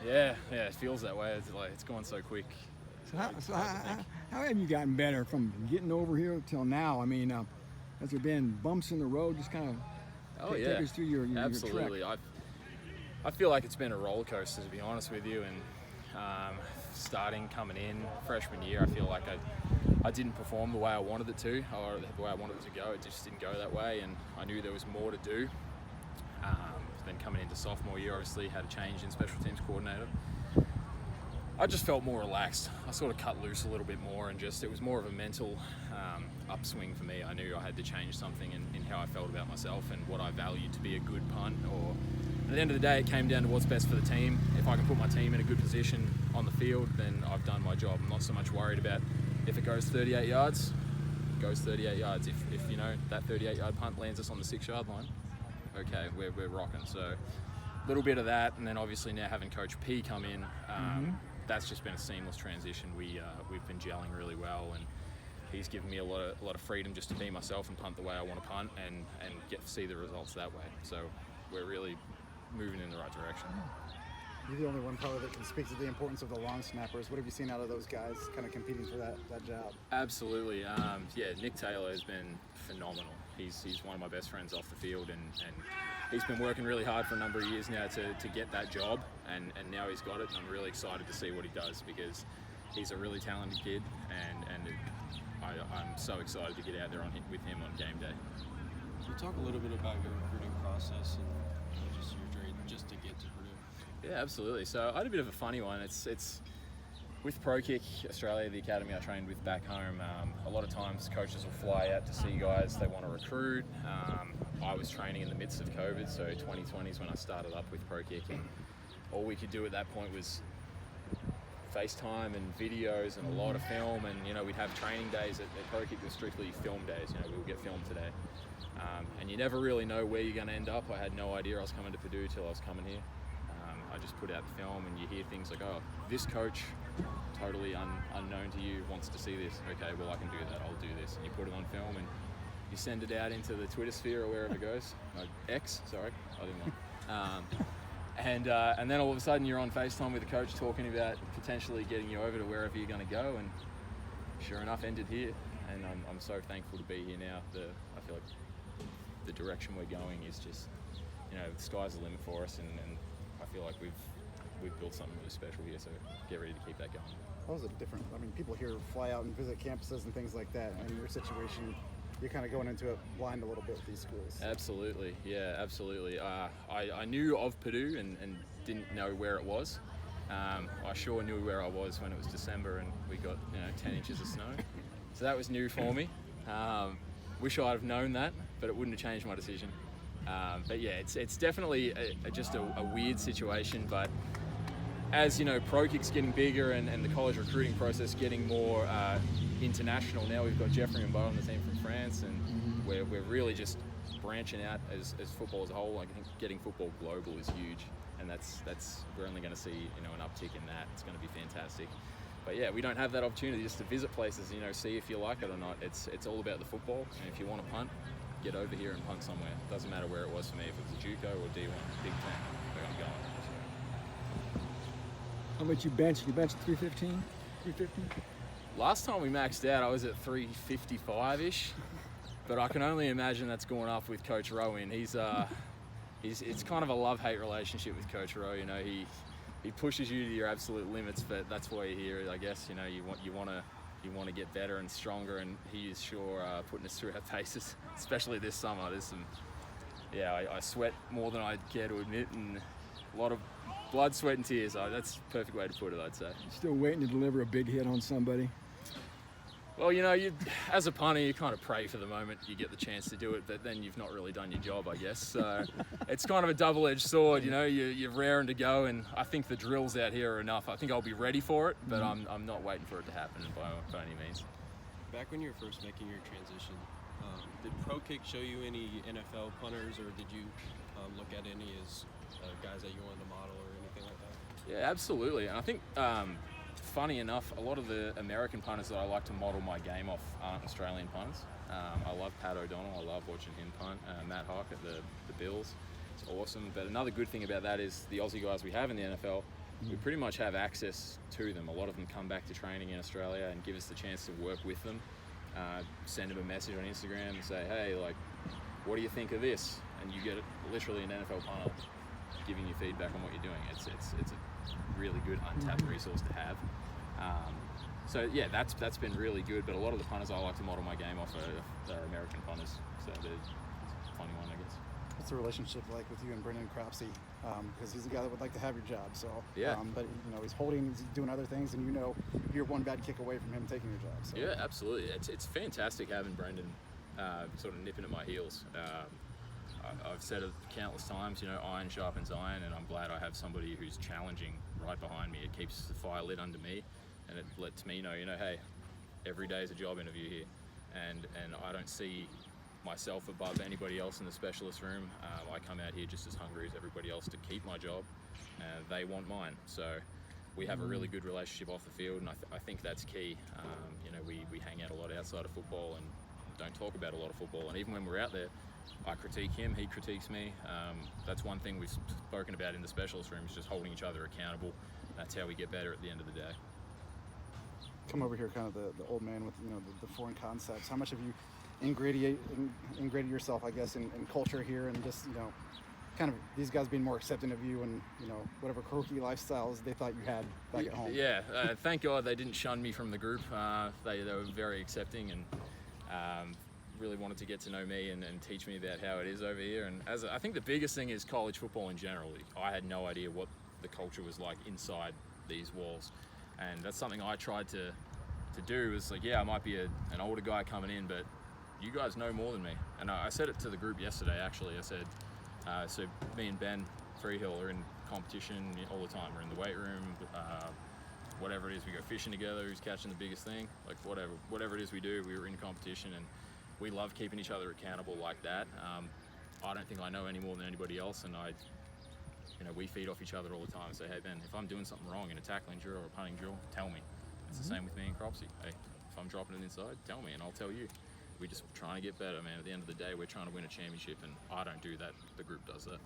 Yeah, it feels that way. It's going so quick. So how have you gotten better from getting over here till now? I mean, has there been bumps in the road? Just kind of take us through your absolutely. trek. I feel like it's been a roller coaster, to be honest with you. And coming in freshman year, I feel like I didn't perform the way I wanted it to, or the way I wanted it to go. It just didn't go that way, and I knew there was more to do. Then coming into sophomore year, obviously had a change in special teams coordinator. I just felt more relaxed. I sort of cut loose a little bit more, and it was more of a mental upswing for me. I knew I had to change something in how I felt about myself and what I valued to be a good punt. Or at the end of the day, it came down to what's best for the team. If I can put my team in a good position on the field, then I've done my job. I'm not so much worried about if it goes 38 yards, it goes 38 yards. If that 38-yard punt lands us on the 6-yard line, okay, we're rocking. So a little bit of that, and then obviously now having Coach P come in, that's just been a seamless transition. We've been gelling really well, and he's given me a lot of freedom just to be myself and punt the way I want to punt, and get to see the results that way. So we're really moving in the right direction. You're the only one probably that can speak to the importance of the long snappers. What have you seen out of those guys kind of competing for that job? Absolutely. Nick Taylor has been phenomenal. He's one of my best friends off the field, and he's been working really hard for a number of years now to get that job, and now he's got it, and I'm really excited to see what he does, because he's a really talented kid, and I'm so excited to get out there with him on game day. Can you talk a little bit about your recruiting process and just your journey just to get to Purdue? Yeah, absolutely. So I had a bit of a funny one. It's with Pro Kick Australia, the academy I trained with back home. A lot of times coaches will fly out to see guys they want to recruit. I was training in the midst of COVID, so 2020 is when I started up with Pro Kick, and all we could do at that point was FaceTime and videos and a lot of film, and we'd have training days at Pro Kick were strictly film days. We'll get filmed today, and you never really know where you're going to end up. I had no idea I was coming to Purdue till I was coming here. I just put out the film, and you hear things like, oh, this coach, totally unknown to you, wants to see this. Okay, well, I can do that, I'll do this. And you put it on film, and you send it out into the Twitter sphere or wherever it goes. X, sorry, I didn't want. And then all of a sudden you're on FaceTime with the coach talking about potentially getting you over to wherever you're going to go, and sure enough, ended here. And I'm so thankful to be here now. I feel like the direction we're going is just, the sky's the limit for us, and I feel like we've built something really special here, so get ready to keep that going. How is it different? I mean, people here fly out and visit campuses and things like that. In your situation, you're kind of going into it blind a little bit with these schools. Absolutely, yeah, absolutely. I knew of Purdue and didn't know where it was. I sure knew where I was when it was December and we got 10 inches of snow. So that was new for me. Wish I'd have known that, but it wouldn't have changed my decision. But yeah, it's definitely just a weird situation, but as Pro Kick's getting bigger and the college recruiting process getting more international, now we've got Jeffrey and Bo on the team from France, and we're really just branching out as football as a whole. I think getting football global is huge, and that's we're only going to see an uptick in that. It's going to be fantastic. But yeah, we don't have that opportunity just to visit places, see if you like it or not. It's all about the football, and if you want to punt, get over here and punt somewhere. Doesn't matter where it was for me, if it was a JUCO or D1, Big Ten, where I'm going. How about you bench? You bench 315? 350? Last time we maxed out, I was at 355-ish, but I can only imagine that's gone up with Coach Rowan. It's kind of a love-hate relationship with Coach Rowe. He pushes you to your absolute limits, but that's why you're here, I guess. You want to get better and stronger, and he is sure putting us through our paces, especially this summer. There's some, I sweat more than I care to admit, and a lot of blood, sweat, and tears. That's the perfect way to put it, I'd say. Still waiting to deliver a big hit on somebody? Well, you as a punter, you kind of pray for the moment you get the chance to do it, but then you've not really done your job, I guess. So it's kind of a double-edged sword, you're raring to go, and I think the drills out here are enough. I think I'll be ready for it, but I'm not waiting for it to happen by any means. Back when you were first making your transition, did Pro Kick show you any NFL punters, or did you look at any as guys that you wanted to model or anything like that? Yeah, absolutely. And I think, funny enough, a lot of the American punters that I like to model my game off aren't Australian punters. I love Pat O'Donnell. I love watching him punt. Matt Hawk at the Bills. It's awesome. But another good thing about that is the Aussie guys we have in the NFL, we pretty much have access to them. A lot of them come back to training in Australia and give us the chance to work with them. Send them a message on Instagram and say, hey, like, what do you think of this? And you get literally an NFL punter giving you feedback on what you're doing. It's a really good untapped resource to have. So yeah, that's been really good. But a lot of the punters I like to model my game off are American punters. So it's a funny one, I guess. What's the relationship like with you and Brendan Cropsey? Because he's a guy that would like to have your job. So yeah. But he's doing other things, and you're one bad kick away from him taking your job. So. Yeah, absolutely. It's fantastic having Brendan sort of nipping at my heels. I've said it countless times, iron sharpens iron, and I'm glad I have somebody who's challenging right behind me. It keeps the fire lit under me, and it lets me know, hey, every day is a job interview here, and I don't see myself above anybody else in the specialist room. I come out here just as hungry as everybody else to keep my job. They want mine, so we have a really good relationship off the field, and I think that's key. We hang out a lot outside of football and don't talk about a lot of football, and even when we're out there, I critique him, he critiques me. That's one thing we've spoken about in the specialist room, is just holding each other accountable. That's how we get better at the end of the day. Come over here, kind of the old man with the foreign concepts. How much have you ingrained yourself, I guess, in culture here, and just kind of these guys being more accepting of you and whatever quirky lifestyles they thought you had back at home? Yeah, thank God they didn't shun me from the group. They were very accepting and really wanted to get to know me and teach me about how it is over here. And I think the biggest thing is college football in general. I had no idea what the culture was like inside these walls, and that's something I tried to do. Was like, I might be an older guy coming in, but you guys know more than me. And I said it to the group yesterday, actually. I said, so me and Ben Freehill are in competition all the time. We're in the weight room, whatever it is, we go fishing together, who's catching the biggest thing, like whatever it is we do, we were in competition, and we love keeping each other accountable like that. I don't think I know any more than anybody else, and we feed off each other all the time and say, hey Ben, if I'm doing something wrong in a tackling drill or a punting drill, tell me. It's the same with me and Cropsey. Hey, if I'm dropping it inside, tell me and I'll tell you. We're just trying to get better, man. At the end of the day, we're trying to win a championship, and I don't do that. The group does that.